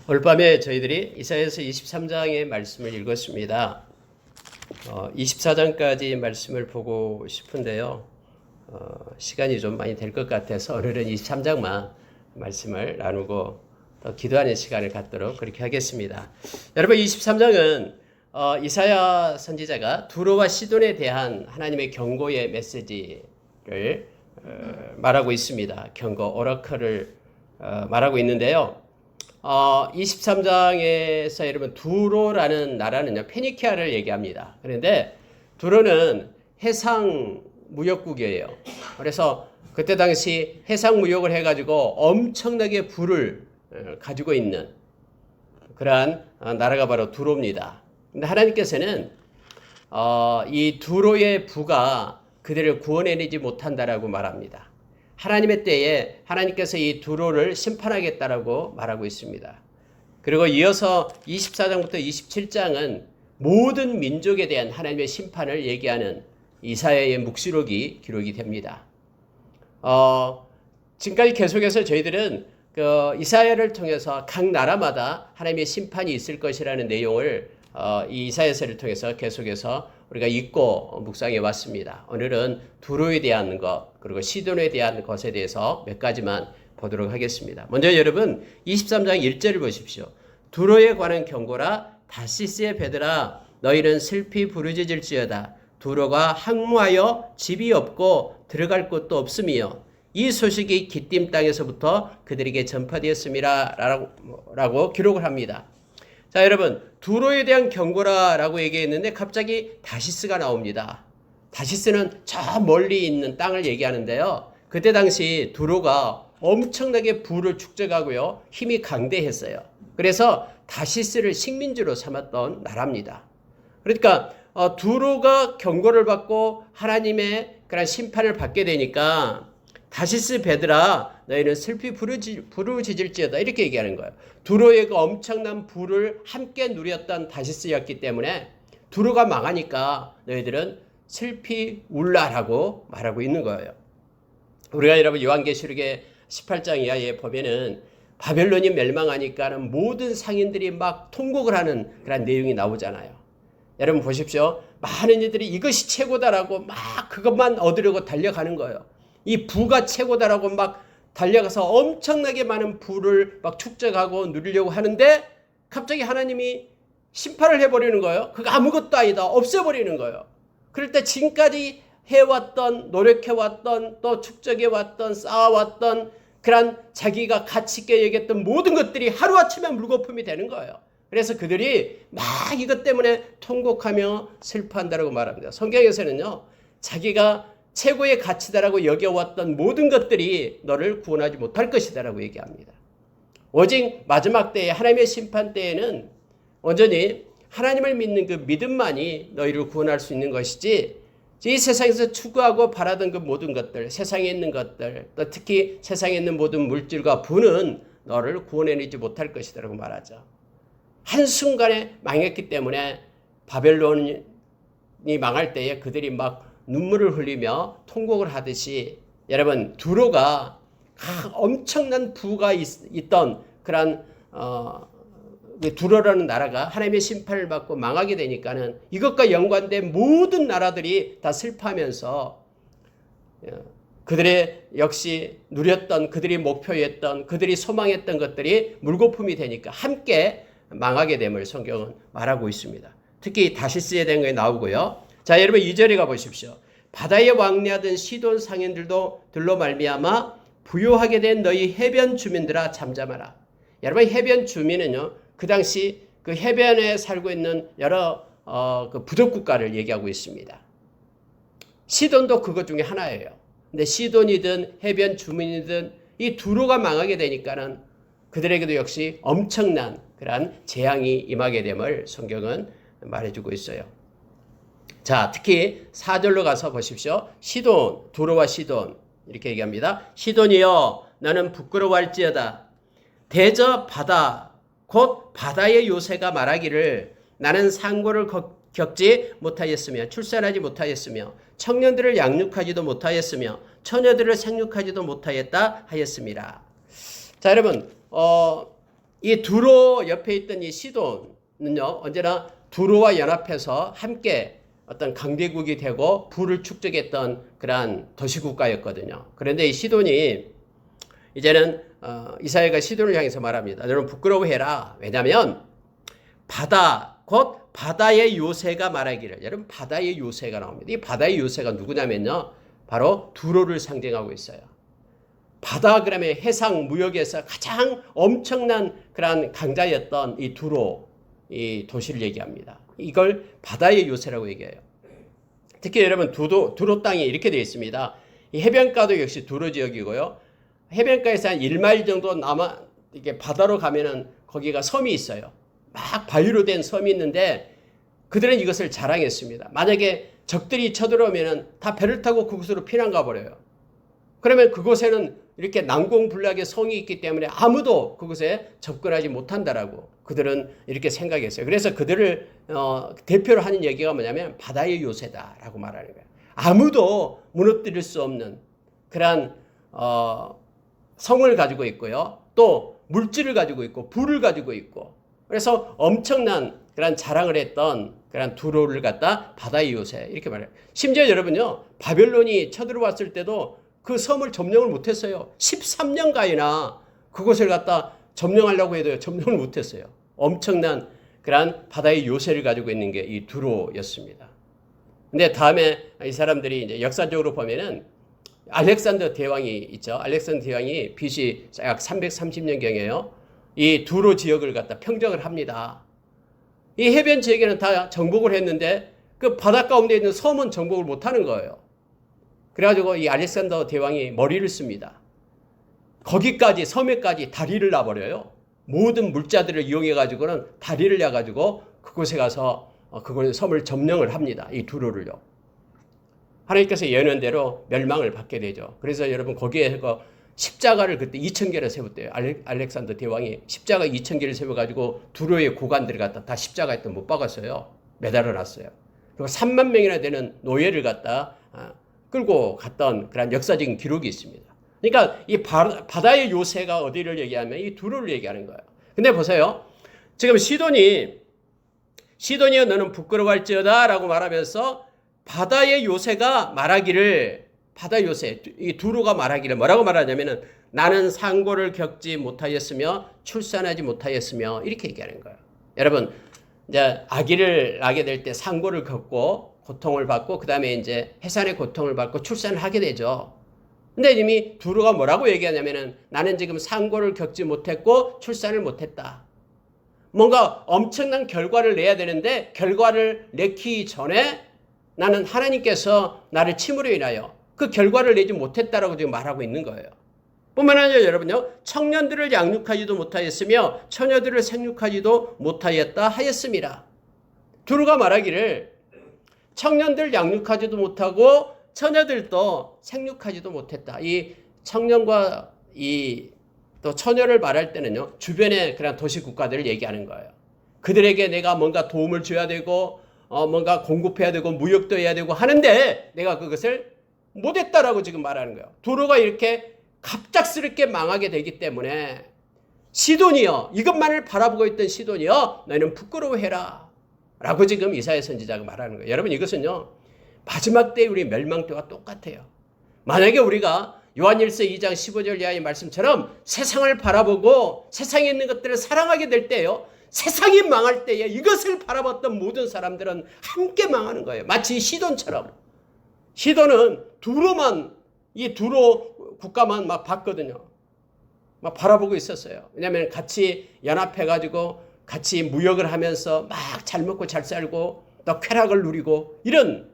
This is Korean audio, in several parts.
오늘 밤에 저희들이 이사야서 23장의 말씀을 읽었습니다. 24장까지 말씀을 보고 싶은데요. 시간이 좀 많이 될 것 같아서 오늘은 23장만 말씀을 나누고 또 기도하는 시간을 갖도록 그렇게 하겠습니다. 여러분 23장은 이사야 선지자가 두로와 시돈에 대한 하나님의 경고의 메시지를 말하고 있습니다. 경고, 오라클을 말하고 있는데요. 23장에서 여러분 두로라는 나라는요, 페니키아를 얘기합니다. 그런데 두로는 해상 무역국이에요. 그래서 그때 당시 해상 무역을 해가지고 엄청나게 부를 가지고 있는 그러한 나라가 바로 두로입니다. 근데 하나님께서는 이 두로의 부가 그들을 구원해내지 못한다라고 말합니다. 하나님의 때에 하나님께서 이 두로를 심판하겠다라고 말하고 있습니다. 그리고 이어서 24장부터 27장은 모든 민족에 대한 하나님의 심판을 얘기하는 이사야의 묵시록이 기록이 됩니다. 지금까지 계속해서 저희들은 이사야를 통해서 각 나라마다 하나님의 심판이 있을 것이라는 내용을 이 이사야서를 통해서 계속해서 우리가 읽고 묵상해 왔습니다. 오늘은 두로에 대한 것 그리고 시돈에 대한 것에 대해서 몇 가지만 보도록 하겠습니다. 먼저 여러분 23장 1절을 보십시오. 두로에 관한 경고라. 다시스의 배들아 너희는 슬피 부르짖을지어다. 두로가 항무하여 집이 없고 들어갈 곳도 없으며 이 소식이 기띔 땅에서부터 그들에게 전파되었음이라 라고 기록을 합니다. 자, 여러분 두로에 대한 경고라라고 얘기했는데 갑자기 다시스가 나옵니다. 다시스는 저 멀리 있는 땅을 얘기하는데요. 그때 당시 두로가 엄청나게 부를 축적하고요, 힘이 강대했어요. 그래서 다시스를 식민지로 삼았던 나라입니다. 그러니까 두로가 경고를 받고 하나님의 그런 심판을 받게 되니까 다시스 배들아 너희는 슬피 부르짖을지어다 이렇게 얘기하는 거예요. 두로의 그 엄청난 부를 함께 누렸던 다시스였기 때문에 두로가 망하니까 너희들은 슬피 울라라고 말하고 있는 거예요. 우리가 여러분 요한계시록의 18장 이하에 보면은 바벨론이 멸망하니까는 모든 상인들이 막 통곡을 하는 그런 내용이 나오잖아요. 여러분 보십시오. 많은 이들이 이것이 최고다라고 막 그것만 얻으려고 달려가는 거예요. 이 부가 최고다라고 막 달려가서 엄청나게 많은 부를 막 축적하고 누리려고 하는데 갑자기 하나님이 심판을 해버리는 거예요. 그거 아무것도 아니다. 없애버리는 거예요. 그럴 때 지금까지 해왔던, 노력해왔던, 또 축적해왔던, 쌓아왔던 그런 자기가 가치 있게 여겼던 모든 것들이 하루아침에 물거품이 되는 거예요. 그래서 그들이 막 이것 때문에 통곡하며 슬퍼한다라고 말합니다. 성경에서는요, 자기가 최고의 가치다라고 여겨왔던 모든 것들이 너를 구원하지 못할 것이다라고 얘기합니다. 오직 마지막 때에 하나님의 심판 때에는 온전히 하나님을 믿는 그 믿음만이 너희를 구원할 수 있는 것이지 이 세상에서 추구하고 바라던 그 모든 것들, 세상에 있는 것들, 또 특히 세상에 있는 모든 물질과 부는 너를 구원해내지 못할 것이다라고 말하죠. 한순간에 망했기 때문에 바벨론이 망할 때에 그들이 막 눈물을 흘리며 통곡을 하듯이 여러분 두로가 엄청난 부가 있던 그런 두로라는 나라가 하나님의 심판을 받고 망하게 되니까는 이것과 연관된 모든 나라들이 다 슬퍼하면서 그들의 역시 누렸던 그들이 목표했던 그들이 소망했던 것들이 물거품이 되니까 함께 망하게 됨을 성경은 말하고 있습니다. 특히 다시스에 대한 게 나오고요. 자, 여러분 2절에 가보십시오. 바다에 왕래하던 시돈 상인들도 들로 말미암아 부요하게 된 너희 해변 주민들아 잠잠하라. 여러분 해변 주민은요, 그 당시 그 해변에 살고 있는 여러 그 부족 국가를 얘기하고 있습니다. 시돈도 그것 중에 하나예요. 근데 시돈이든 해변 주민이든 이 두로가 망하게 되니까는 그들에게도 역시 엄청난 그러한 재앙이 임하게 됨을 성경은 말해주고 있어요. 자, 특히 4절로 가서 보십시오. 시돈, 두로와 시돈 이렇게 얘기합니다. 시돈이여 너는 부끄러워할지어다. 대저 바다 곧 바다의 요새가 말하기를 나는 상고를 겪지 못하였으며 출산하지 못하였으며 청년들을 양육하지도 못하였으며 처녀들을 생육하지도 못하였다 하였습니다. 자, 여러분 이 두로 옆에 있던 이 시돈은요, 언제나 두로와 연합해서 함께 어떤 강대국이 되고 부를 축적했던 그러한 도시국가였거든요. 그런데 이 시돈이 이제는 이사야가 시돈을 향해서 말합니다. 너는 부끄러워해라. 왜냐하면 바다, 곧 바다의 요새가 말하기를. 여러분, 바다의 요새가 나옵니다. 이 바다의 요새가 누구냐면요, 바로 두로를 상징하고 있어요. 바다 그러면 해상 무역에서 가장 엄청난 그러한 강자였던 이 두로, 이 도시를 얘기합니다. 이걸 바다의 요새라고 얘기해요. 특히 여러분 두로 땅이 이렇게 되어 있습니다. 이 해변가도 역시 두로 지역이고요. 해변가에서 한 1마일 정도 남아 이게 바다로 가면은 거기가 섬이 있어요. 막 바위로 된 섬이 있는데 그들은 이것을 자랑했습니다. 만약에 적들이 쳐들어오면은 다 배를 타고 그곳으로 피난 가버려요. 그러면 그곳에는 이렇게 난공불락의 성이 있기 때문에 아무도 그곳에 접근하지 못한다라고 그들은 이렇게 생각했어요. 그래서 그들을 대표로 하는 얘기가 뭐냐면 바다의 요새다라고 말하는 거예요. 아무도 무너뜨릴 수 없는 그러한 성을 가지고 있고요. 또 물질을 가지고 있고 불을 가지고 있고 그래서 엄청난 그런 자랑을 했던 그런 두로를 갖다 바다의 요새 이렇게 말해요. 심지어 여러분요, 바벨론이 쳐들어왔을 때도 그 섬을 점령을 못했어요. 13년가이나 그곳을 갖다 점령하려고 해도 점령을 못했어요. 엄청난 그런 바다의 요새를 가지고 있는 게 이 두로였습니다. 근데 다음에 이 사람들이 이제 역사적으로 보면은 알렉산더 대왕이 있죠. 알렉산더 대왕이 BC 약 330년경에요. 이 두로 지역을 갖다 평정을 합니다. 이 해변 지역에는 다 정복을 했는데 그 바다 가운데 있는 섬은 정복을 못하는 거예요. 그래가지고 이 알렉산더 대왕이 머리를 씁니다. 거기까지 섬에까지 다리를 놔버려요. 모든 물자들을 이용해가지고는 다리를 놔가지고 그곳에 가서 그곳의 섬을 점령을 합니다. 이 두로를요. 하나님께서 예언한 대로 멸망을 받게 되죠. 그래서 여러분 거기에 십자가를 그때 2,000개를 세웠대요. 알렉산더 대왕이 십자가 2,000개를 세워가지고 두로의 고관들을 갖다 다 십자가에 못 박았어요. 매달아 놨어요. 그리고 3만 명이나 되는 노예를 갖다 끌고 갔던 그런 역사적인 기록이 있습니다. 그러니까 이 바다의 요새가 어디를 얘기하면 이 두로를 얘기하는 거예요. 근데 보세요. 지금 시돈이여 너는 부끄러워할지어다 라고 말하면서 바다의 요새가 말하기를, 바다 요새, 이 두로가 말하기를 뭐라고 말하냐면은 나는 상고를 겪지 못하였으며 출산하지 못하였으며 이렇게 얘기하는 거예요. 여러분, 이제 아기를 낳게 될 때 상고를 겪고 고통을 받고 그 다음에 이제 해산의 고통을 받고 출산을 하게 되죠. 근데 이미 두로가 뭐라고 얘기하냐면은 나는 지금 상고를 겪지 못했고 출산을 못했다. 뭔가 엄청난 결과를 내야 되는데 결과를 내기 전에 나는 하나님께서 나를 침으로 인하여 그 결과를 내지 못했다라고 지금 말하고 있는 거예요. 뿐만 아니라 여러분요, 청년들을 양육하지도 못하였으며 처녀들을 생육하지도 못하였다 하였습니다. 두로가 말하기를 청년들 양육하지도 못하고 처녀들도 생육하지도 못했다. 이 청년과 이 또 처녀를 말할 때는요, 주변의 그런 도시 국가들을 얘기하는 거예요. 그들에게 내가 뭔가 도움을 줘야 되고 뭔가 공급해야 되고 무역도 해야 되고 하는데 내가 그것을 못했다라고 지금 말하는 거예요. 두로가 이렇게 갑작스럽게 망하게 되기 때문에 시돈이여, 이것만을 바라보고 있던 시돈이여 너희는 부끄러워해라 라고 지금 이사야 선지자가 말하는 거예요. 여러분, 이것은요 마지막 때 우리 멸망 때와 똑같아요. 만약에 우리가 요한일서 2장 15절 이하의 말씀처럼 세상을 바라보고 세상에 있는 것들을 사랑하게 될 때요, 세상이 망할 때에 이것을 바라봤던 모든 사람들은 함께 망하는 거예요. 마치 시돈처럼. 시돈은 두로만, 이 두로 국가만 막 봤거든요. 막 바라보고 있었어요. 왜냐하면 같이 연합해가지고 같이 무역을 하면서 막 잘 먹고 잘 살고 또 쾌락을 누리고 이런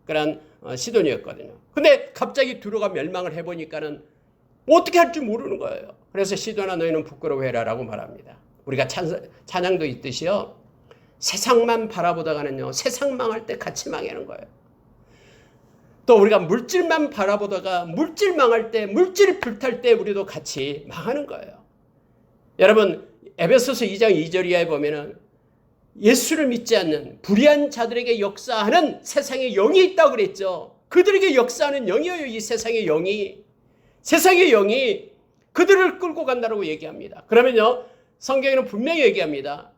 그런 시돈이었거든요. 근데 갑자기 두로가 멸망을 해보니까는 어떻게 할 줄 모르는 거예요. 그래서 시돈아 너희는 부끄러워해라 라고 말합니다. 우리가 찬양도 있듯이요, 세상만 바라보다가는요 세상 망할 때 같이 망하는 거예요. 또 우리가 물질만 바라보다가 물질 망할 때, 물질이 불탈 때 우리도 같이 망하는 거예요. 여러분, 에베소서 2장 2절 이하에 보면은 예수를 믿지 않는 불의한 자들에게 역사하는 세상의 영이 있다고 그랬죠. 그들에게 역사하는 영이에요. 이 세상의 영이. 세상의 영이 그들을 끌고 간다고 얘기합니다. 그러면요, 성경에는 분명히 얘기합니다.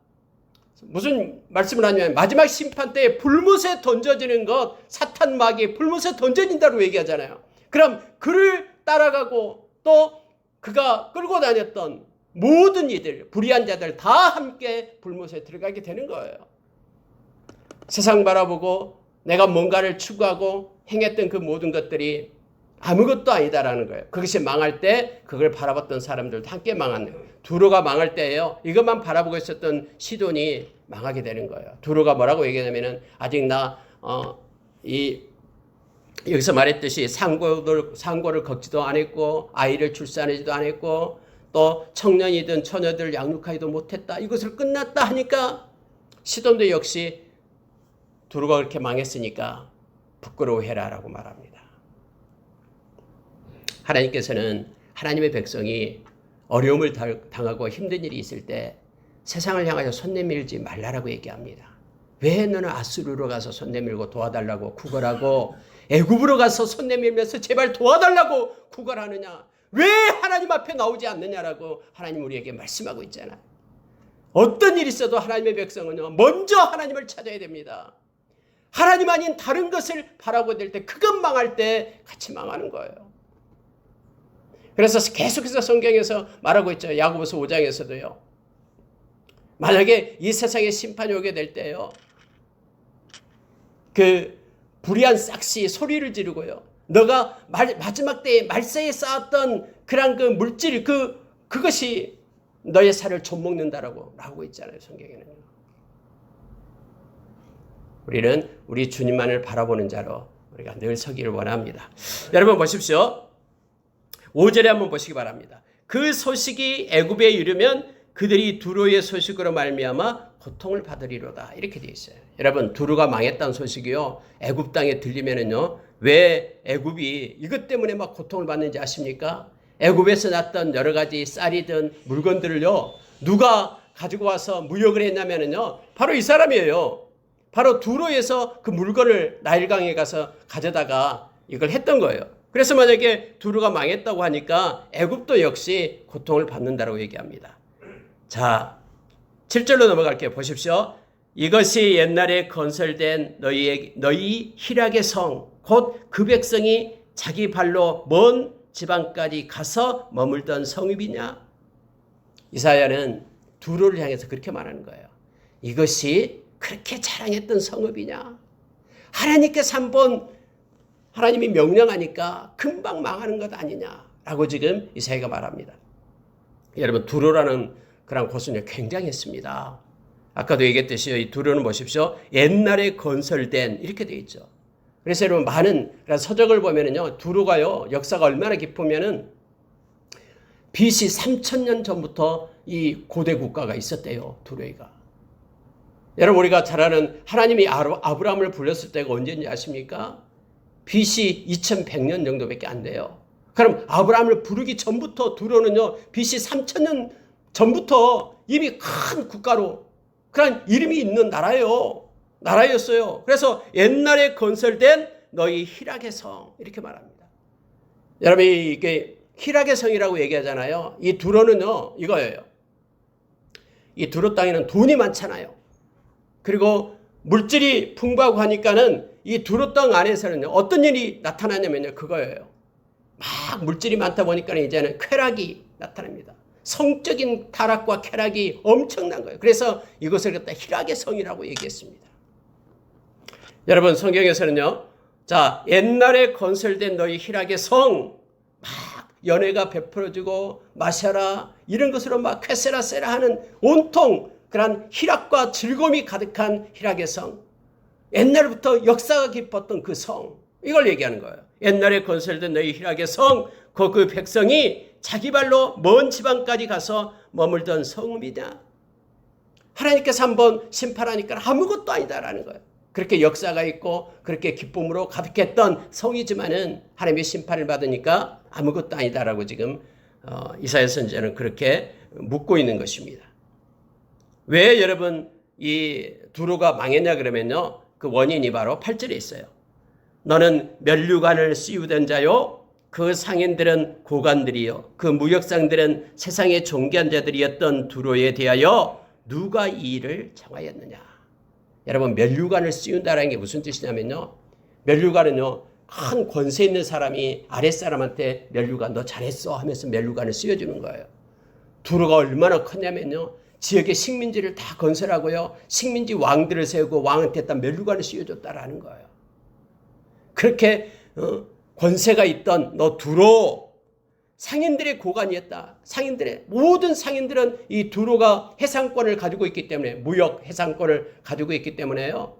무슨 말씀을 하냐면 마지막 심판 때에 불못에 던져지는 것, 사탄 마귀 불못에 던져진다고 얘기하잖아요. 그럼 그를 따라가고 또 그가 끌고 다녔던 모든 이들, 불의한 자들 다 함께 불못에 들어가게 되는 거예요. 세상 바라보고 내가 뭔가를 추구하고 행했던 그 모든 것들이 아무것도 아니다라는 거예요. 그것이 망할 때 그걸 바라봤던 사람들도 함께 망하는 거예요. 두로가 망할 때예요. 이것만 바라보고 있었던 시돈이 망하게 되는 거예요. 두로가 뭐라고 얘기하냐면은 아직 여기서 말했듯이 상고를 걷지도 않았고 아이를 출산하지도 않았고 또 청년이든 처녀들 양육하지도 못했다. 이것을 끝났다 하니까 시돈도 역시 두로가 그렇게 망했으니까 부끄러워해라라고 말합니다. 하나님께서는 하나님의 백성이 어려움을 당하고 힘든 일이 있을 때 세상을 향하여 손 내밀지 말라라고 얘기합니다. 왜 너는 아수르로 가서 손 내밀고 도와달라고 구걸하고 애굽으로 가서 손 내밀면서 제발 도와달라고 구걸하느냐? 왜 하나님 앞에 나오지 않느냐라고 하나님 우리에게 말씀하고 있잖아요. 어떤 일이 있어도 하나님의 백성은요, 먼저 하나님을 찾아야 됩니다. 하나님 아닌 다른 것을 바라고 될 때 그것 망할 때 같이 망하는 거예요. 그래서 계속해서 성경에서 말하고 있죠. 야고보서 5장에서도요. 만약에 이 세상에 심판이 오게 될 때요. 그 불의한 싹시 소리를 지르고요. 너가 마지막 때에 말세에 쌓았던 그런 그 물질 그것이 너의 살을 좀먹는다라고 하고 있잖아요. 성경에는. 우리는 우리 주님만을 바라보는 자로 우리가 늘 서기를 원합니다. 여러분 보십시오. 5절에 한번 보시기 바랍니다. 그 소식이 애굽에 이르면 그들이 두로의 소식으로 말미암아 고통을 받으리로다. 이렇게 되어 있어요. 여러분 두로가 망했다는 소식이요. 애굽 땅에 들리면은요. 왜 애굽이 이것 때문에 막 고통을 받는지 아십니까? 애굽에서 났던 여러 가지 쌀이든 물건들을요. 누가 가지고 와서 무역을 했냐면은요. 바로 이 사람이에요. 바로 두로에서 그 물건을 나일강에 가서 가져다가 이걸 했던 거예요. 그래서 만약에 두로가 망했다고 하니까 애굽도 역시 고통을 받는다고 얘기합니다. 자, 7절로 넘어갈게요. 보십시오. 이것이 옛날에 건설된 너희 희락의 성, 곧 그 백성이 자기 발로 먼 지방까지 가서 머물던 성읍이냐? 이사야는 두로를 향해서 그렇게 말하는 거예요. 이것이 그렇게 자랑했던 성읍이냐? 하나님께서 한번 하나님이 명령하니까 금방 망하는 것 아니냐라고 지금 이사야가 말합니다. 여러분 두로라는 그런 곳은 굉장했습니다. 아까도 얘기했듯이 이 두로는 보십시오. 옛날에 건설된 이렇게 되어 있죠. 그래서 여러분 많은 서적을 보면은요 두로가요 역사가 얼마나 깊으면은 BC 3000년 전부터 이 고대 국가가 있었대요. 두로가. 여러분 우리가 잘 아는 하나님이 아브라함을 불렀을 때가 언제인지 아십니까? BC 2100년 정도밖에 안 돼요. 그럼 아브라함을 부르기 전부터 두로는요 BC 3000년 전부터 이미 큰 국가로 그런 이름이 있는 나라였어요. 그래서 옛날에 건설된 너희 희락의 성 이렇게 말합니다. 여러분 이게 희락의 성이라고 얘기하잖아요. 이 두로는요 이거예요. 이 두로 땅에는 돈이 많잖아요. 그리고 물질이 풍부하고 하니까는 이 두로 땅 안에서는요 어떤 일이 나타나냐면요 그거예요. 막 물질이 많다 보니까 이제는 쾌락이 나타납니다. 성적인 타락과 쾌락이 엄청난 거예요. 그래서 이것을 갖다 희락의 성이라고 얘기했습니다. 여러분 성경에서는요. 자 옛날에 건설된 너희 희락의 성 막 연회가 베풀어지고 마셔라 이런 것으로 막 쾌세라세라 하는 온통 그런 희락과 즐거움이 가득한 희락의 성 옛날부터 역사가 깊었던 그 성 이걸 얘기하는 거예요. 옛날에 건설된 너희 희락의 성 그 백성이 자기 발로 먼 지방까지 가서 머물던 성읍이냐. 하나님께서 한번 심판하니까 아무것도 아니다라는 거예요. 그렇게 역사가 있고 그렇게 기쁨으로 가득했던 성이지만은 하나님의 심판을 받으니까 아무것도 아니다라고 지금 이사야 선지자는 그렇게 묻고 있는 것입니다. 왜 여러분 이 두로가 망했냐 그러면요. 그 원인이 바로 8절에 있어요. 너는 면류관을 씌우던 자요. 그 상인들은 고관들이요 그 무역상들은 세상의 존귀한 자들이었던 두로에 대하여 누가 이 일을 정하였느냐. 여러분, 면류관을 씌운다는 게 무슨 뜻이냐면요, 면류관은요 큰 권세 있는 사람이 아랫사람한테 면류관 너 잘했어 하면서 면류관을 씌워주는 거예요. 두로가 얼마나 컸냐면요, 지역의 식민지를 다 건설하고요 식민지 왕들을 세우고 왕한테 딱 면류관을 씌워줬다라는 거예요. 그렇게 권세가 있던 너 두로, 상인들의 고관이었다. 모든 상인들은 이 두로가 해상권을 가지고 있기 때문에, 무역 해상권을 가지고 있기 때문에요,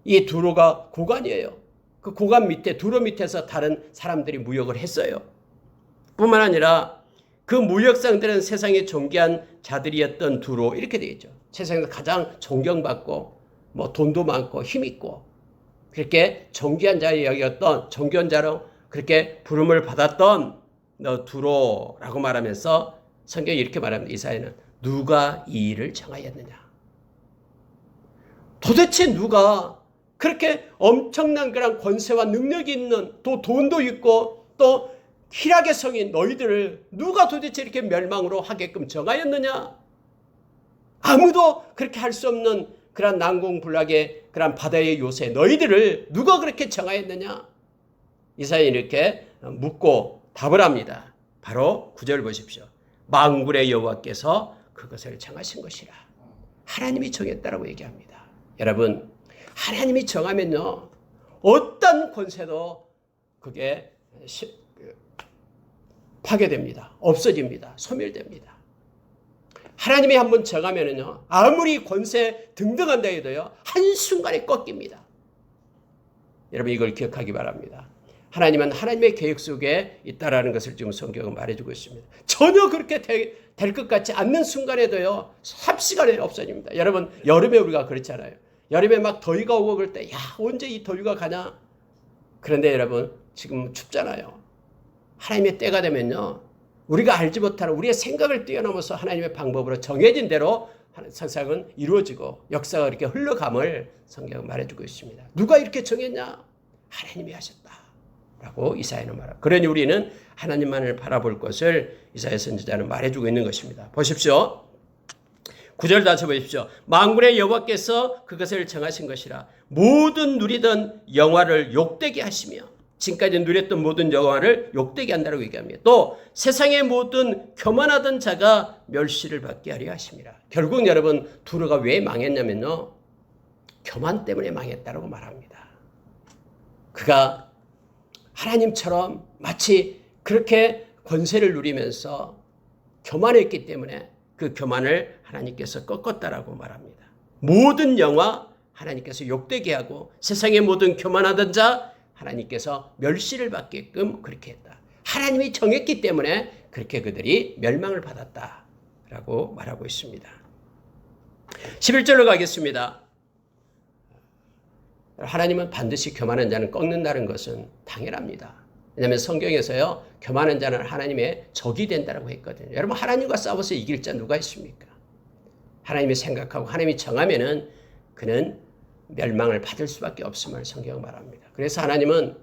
이 두로가 고관이에요. 그 고관 밑에, 두로 밑에서 다른 사람들이 무역을 했어요. 뿐만 아니라 그 무역상들은 세상에 존귀한 자들이었던 두로, 이렇게 되어 있죠. 세상에서 가장 존경받고 뭐 돈도 많고 힘있고 그렇게 존귀한 자의 여기였던, 존귀한 자로 그렇게 부름을 받았던 너 두로라고 말하면서 성경이 이렇게 말합니다. 이사야는 누가 이 일을 정하였느냐. 도대체 누가 그렇게 엄청난 그런 권세와 능력이 있는, 또 돈도 있고 또 희락의 성인 너희들을 누가 도대체 이렇게 멸망으로 하게끔 정하였느냐. 아무도 그렇게 할 수 없는 그런 난공불락의 그런 바다의 요새 너희들을 누가 그렇게 정하였느냐. 이사야는 이렇게 묻고 답을 합니다. 바로 9절 보십시오. 만군의 여호와께서 그것을 정하신 것이라. 하나님이 정했다라고 얘기합니다. 여러분, 하나님이 정하면요 어떤 권세도 그게 파괴됩니다. 없어집니다. 소멸됩니다. 하나님이 한번 정하면은요 아무리 권세 등등한다 해도요 한순간에 꺾입니다. 여러분, 이걸 기억하기 바랍니다. 하나님은 하나님의 계획 속에 있다라는 것을 지금 성경은 말해주고 있습니다. 전혀 그렇게 될 것 같지 않는 순간에도요 삽시간에 없어집니다. 여러분, 여름에 우리가 그렇잖아요. 여름에 막 더위가 오고 그럴 때, 야, 언제 이 더위가 가냐. 그런데 여러분, 지금 춥잖아요. 하나님의 때가 되면요 우리가 알지 못하는 우리의 생각을 뛰어넘어서 하나님의 방법으로 정해진 대로 세상은 이루어지고 역사가 이렇게 흘러감을 성경은 말해주고 있습니다. 누가 이렇게 정했냐? 하나님이 하셨다라고 이사야는 말합니다. 그러니 우리는 하나님만을 바라볼 것을 이사야 선지자는 말해주고 있는 것입니다. 보십시오. 9절 다시 보십시오. 만군의 여호와께서 그것을 정하신 것이라. 모든 누리던 영화를 욕되게 하시며, 지금까지 누렸던 모든 영화를 욕되게 한다고 얘기합니다. 또 세상의 모든 교만하던 자가 멸시를 받게 하려 하심이라. 결국 여러분, 두로가 왜 망했냐면요 교만 때문에 망했다고 말합니다. 그가 하나님처럼 마치 그렇게 권세를 누리면서 교만했기 때문에 그 교만을 하나님께서 꺾었다라고 말합니다. 모든 영화 하나님께서 욕되게 하고 세상의 모든 교만하던 자 하나님께서 멸시를 받게끔 그렇게 했다. 하나님이 정했기 때문에 그렇게 그들이 멸망을 받았다라고 말하고 있습니다. 11절로 가겠습니다. 하나님은 반드시 교만한 자는 꺾는다는 것은 당연합니다. 왜냐하면 성경에서요 교만한 자는 하나님의 적이 된다고 했거든요. 여러분, 하나님과 싸워서 이길 자 누가 있습니까? 하나님이 생각하고 하나님이 정하면은 그는 멸망을 받을 수밖에 없음을 성경은 말합니다. 그래서 하나님은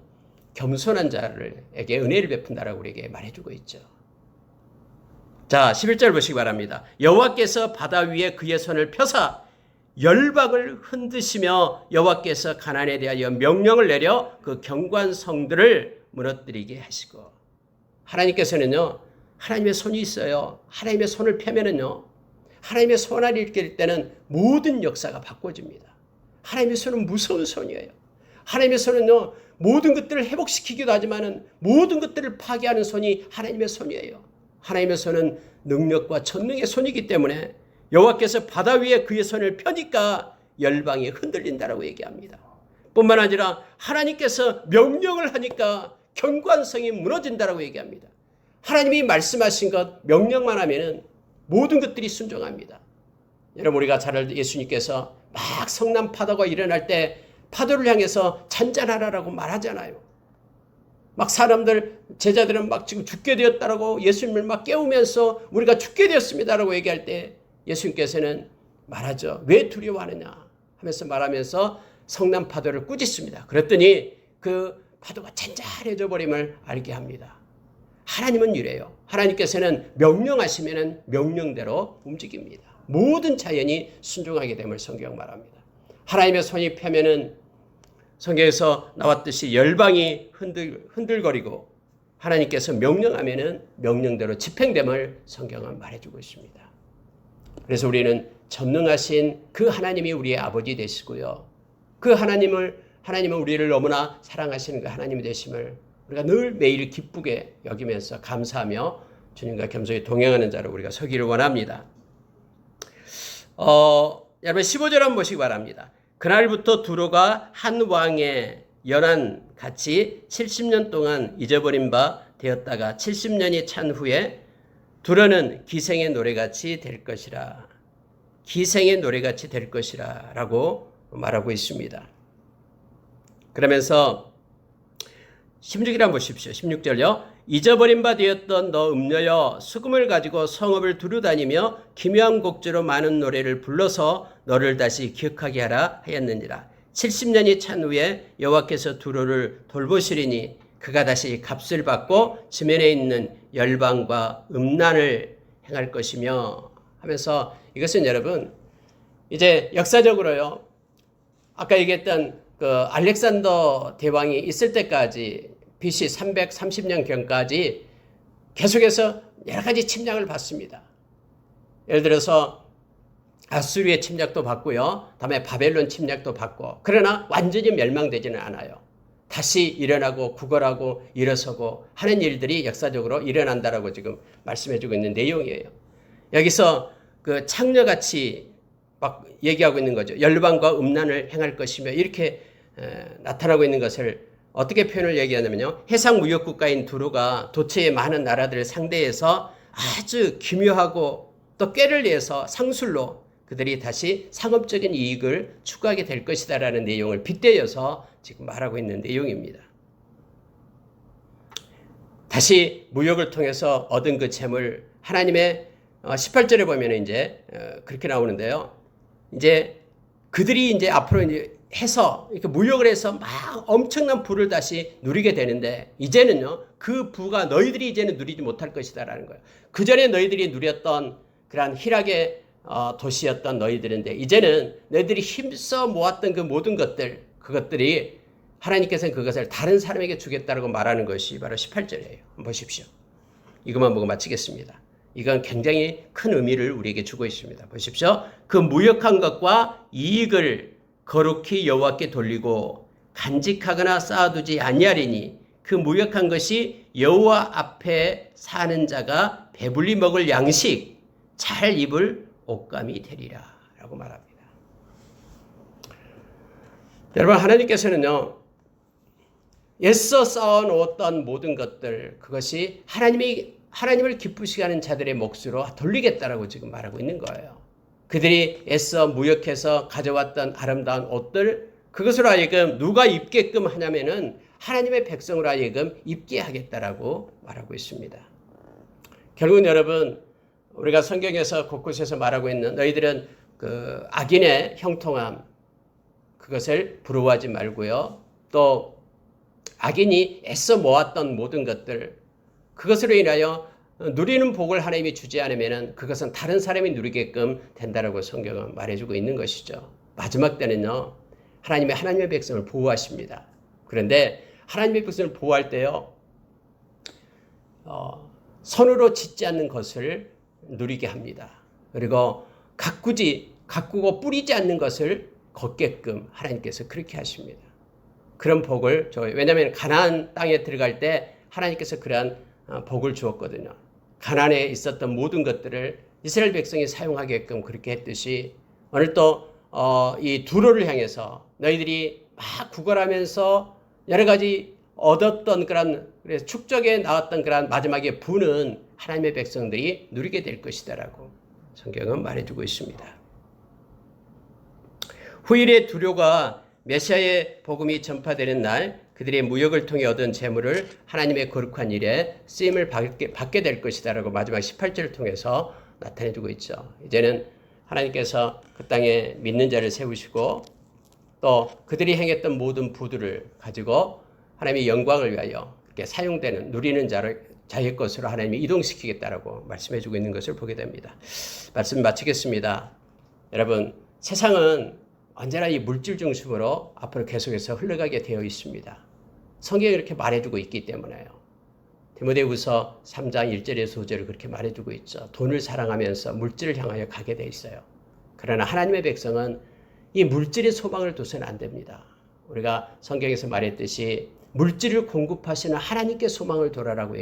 겸손한 자에게 은혜를 베푼다라고 우리에게 말해주고 있죠. 자, 11절 보시기 바랍니다. 여호와께서 바다 위에 그의 손을 펴사 열박을 흔드시며 여호와께서 가나안에 대하여 명령을 내려 그 경관성들을 무너뜨리게 하시고. 하나님께서는요 하나님의 손이 있어요. 하나님의 손을 펴면은요 하나님의 손을 일으킬 때는 모든 역사가 바꿔집니다. 하나님의 손은 무서운 손이에요. 하나님의 손은요 모든 것들을 회복시키기도 하지만은 모든 것들을 파괴하는 손이 하나님의 손이에요. 하나님의 손은 능력과 전능의 손이기 때문에 여호와께서 바다 위에 그의 손을 펴니까 열방이 흔들린다라고 얘기합니다. 뿐만 아니라 하나님께서 명령을 하니까 경관성이 무너진다라고 얘기합니다. 하나님이 말씀하신 것 명령만 하면은 모든 것들이 순종합니다. 여러분, 우리가 잘 알듯 예수님께서 막 성난 파도가 일어날 때 파도를 향해서 잔잔하라라고 말하잖아요. 막 사람들, 제자들은 막 지금 죽게 되었다라고 예수님을 막 깨우면서 우리가 죽게 되었습니다라고 얘기할 때 예수님께서는 말하죠. 왜 두려워하느냐 하면서 말하면서 성난 파도를 꾸짖습니다. 그랬더니 그 파도가 잔잔해져 버림을 알게 합니다. 하나님은 이래요. 하나님께서는 명령하시면 명령대로 움직입니다. 모든 자연이 순종하게 됨을 성경 말합니다. 하나님의 손이 펴면은 성경에서 나왔듯이 열방이 흔들거리고 하나님께서 명령하면은 명령대로 집행됨을 성경은 말해주고 있습니다. 그래서 우리는 전능하신 그 하나님이 우리의 아버지 되시고요. 그 하나님은 우리를 너무나 사랑하시는 그 하나님이 되심을 우리가 늘 매일 기쁘게 여기면서 감사하며 주님과 겸손히 동행하는 자로 우리가 서기를 원합니다. 여러분 15절 한번 보시기 바랍니다. 그날부터 두로가 한 왕의 연한 같이 70년 동안 잊어버린 바 되었다가 70년이 찬 후에 두로는 기생의 노래같이 될 것이라. 기생의 노래같이 될 것이라 라고 말하고 있습니다. 그러면서 16절 한번 보십시오. 16절요. 잊어버린 바 되었던 너 음녀여 수금을 가지고 성읍을 두루다니며 기묘한 곡조로 많은 노래를 불러서 너를 다시 기억하게 하라 하였느니라. 70년이 찬 후에 여호와께서 두로를 돌보시리니 그가 다시 값을 받고 지면에 있는 열방과 음란을 행할 것이며 하면서 이것은 여러분 이제 역사적으로요. 아까 얘기했던 그 알렉산더 대왕이 있을 때까지 BC 330년경까지 계속해서 여러 가지 침략을 받습니다. 예를 들어서 아수르의 침략도 받고요. 다음에 바벨론 침략도 받고 그러나 완전히 멸망되지는 않아요. 다시 일어나고 구걸하고 일어서고 하는 일들이 역사적으로 일어난다라고 지금 말씀해주고 있는 내용이에요. 여기서 그 창녀같이 막 얘기하고 있는 거죠. 열방과 음란을 행할 것이며 이렇게 나타나고 있는 것을 어떻게 표현을 얘기하냐면요. 해상 무역 국가인 두로가 도처의 많은 나라들을 상대해서 아주 기묘하고 또 꾀를 내서 상술로 그들이 다시 상업적인 이익을 추구하게 될 것이다라는 내용을 빗대어서 지금 말하고 있는 내용입니다. 다시 무역을 통해서 얻은 그 재물 하나님의 18절에 보면 이제 그렇게 나오는데요. 이제 그들이 이제 앞으로 이제 해서 이렇게 무역을 해서 막 엄청난 부를 다시 누리게 되는데 이제는요 그 부가 너희들이 이제는 누리지 못할 것이다라는 거예요. 그 전에 너희들이 누렸던 그러한 희락의 도시였던 너희들인데 이제는 너희들이 힘써 모았던 그 모든 것들 그것들이 하나님께서는 그것을 다른 사람에게 주겠다라고 말하는 것이 바로 18절이에요. 한번 보십시오. 이것만 보고 마치겠습니다. 이건 굉장히 큰 의미를 우리에게 주고 있습니다. 보십시오. 그 무역한 것과 이익을 거룩히 여호와께 돌리고 간직하거나 쌓아두지 아니하리니 그 무역한 것이 여호와 앞에 사는 자가 배불리 먹을 양식 잘 입을 옷감이 되리라 라고 말합니다. 여러분 하나님께서는요 애써 쌓아놓았던 모든 것들 그것이 하나님을 기쁘시게 하는 자들의 몫으로 돌리겠다라고 지금 말하고 있는 거예요. 그들이 애써 무역해서 가져왔던 아름다운 옷들 그것으로 하여금 누가 입게끔 하냐면은 하나님의 백성으로 하여금 입게 하겠다라고 말하고 있습니다. 결국은 여러분 우리가 성경에서 곳곳에서 말하고 있는 너희들은 그 악인의 형통함 그것을 부러워하지 말고요. 또 악인이 애써 모았던 모든 것들 그것으로 인하여 누리는 복을 하나님이 주지 않으면 그것은 다른 사람이 누리게끔 된다라고 성경은 말해주고 있는 것이죠. 마지막 때는요. 하나님의 백성을 보호하십니다. 그런데 하나님의 백성을 보호할 때요. 손으로 짓지 않는 것을 누리게 합니다. 그리고 가꾸고 뿌리지 않는 것을 걷게끔 하나님께서 그렇게 하십니다. 그런 복을 줘요. 왜냐하면 가나안 땅에 들어갈 때 하나님께서 그러한 복을 주었거든요. 가나안에 있었던 모든 것들을 이스라엘 백성이 사용하게끔 그렇게 했듯이 오늘 또 이 두로를 향해서 너희들이 막 구걸하면서 여러 가지 얻었던 그런 축적에 나왔던 그런 마지막에 부는 하나님의 백성들이 누리게 될 것이다라고 성경은 말해주고 있습니다. 후일에 두로가 메시아의 복음이 전파되는 날 그들의 무역을 통해 얻은 재물을 하나님의 거룩한 일에 쓰임을 받게 될 것이다라고 마지막 18절을 통해서 나타내주고 있죠. 이제는 하나님께서 그 땅에 믿는 자를 세우시고 또 그들이 행했던 모든 부들을 가지고 하나님의 영광을 위하여 이렇게 사용되는 누리는 자를 자기의 것으로 하나님이 이동시키겠다라고 말씀해주고 있는 것을 보게 됩니다. 말씀 마치겠습니다. 여러분, 세상은 언제나 이 물질 중심으로 앞으로 계속해서 흘러가게 되어 있습니다. 성경이 이렇게 말해주고 있기 때문에요. 디모데후서 3장 1절에서 5절을 그렇게 말해주고 있죠. 돈을 사랑하면서 물질을 향하여 가게 돼 있어요. 그러나 하나님의 백성은 이 물질의 소망을 둬서는 안 됩니다. 우리가 성경에서 말했듯이 물질을 공급하시는 하나님께 소망을 둬라라고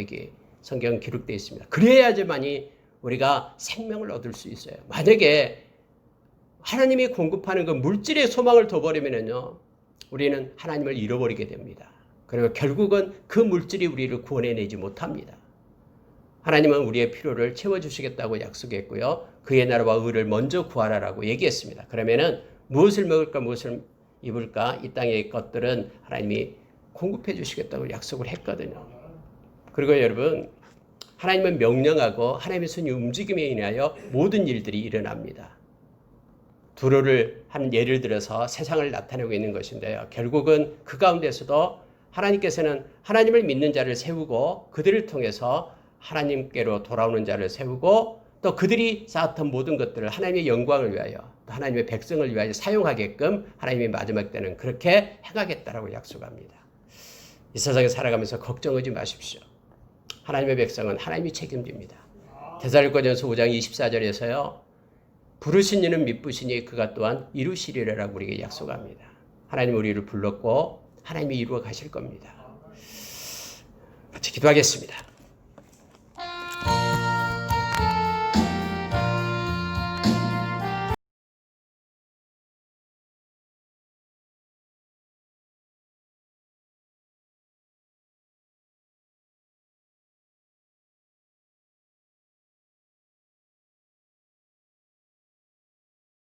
성경 기록되어 있습니다. 그래야지만이 우리가 생명을 얻을 수 있어요. 만약에 하나님이 공급하는 그 물질의 소망을 둬버리면요, 우리는 하나님을 잃어버리게 됩니다. 그리고 결국은 그 물질이 우리를 구원해내지 못합니다. 하나님은 우리의 필요를 채워주시겠다고 약속했고요. 그의 나라와 의를 먼저 구하라라고 얘기했습니다. 그러면은 무엇을 먹을까 무엇을 입을까 이 땅의 것들은 하나님이 공급해 주시겠다고 약속을 했거든요. 그리고 여러분, 하나님은 명령하고 하나님의 손이 움직임에 인하여 모든 일들이 일어납니다. 두로를 한 예를 들어서 세상을 나타내고 있는 것인데요. 결국은 그 가운데서도 하나님께서는 하나님을 믿는 자를 세우고 그들을 통해서 하나님께로 돌아오는 자를 세우고 또 그들이 쌓았던 모든 것들을 하나님의 영광을 위하여 또 하나님의 백성을 위하여 사용하게끔 하나님이 마지막 때는 그렇게 행하겠다라고 약속합니다. 이 세상에 살아가면서 걱정하지 마십시오. 하나님의 백성은 하나님이 책임집니다. 데살로니가전서 5장 24절에서요. 부르신 이는 미쁘시니 그가 또한 이루시리라라고 우리에게 약속합니다. 하나님 우리를 불렀고 하나님이 이루어 가실 겁니다. 같이 기도하겠습니다.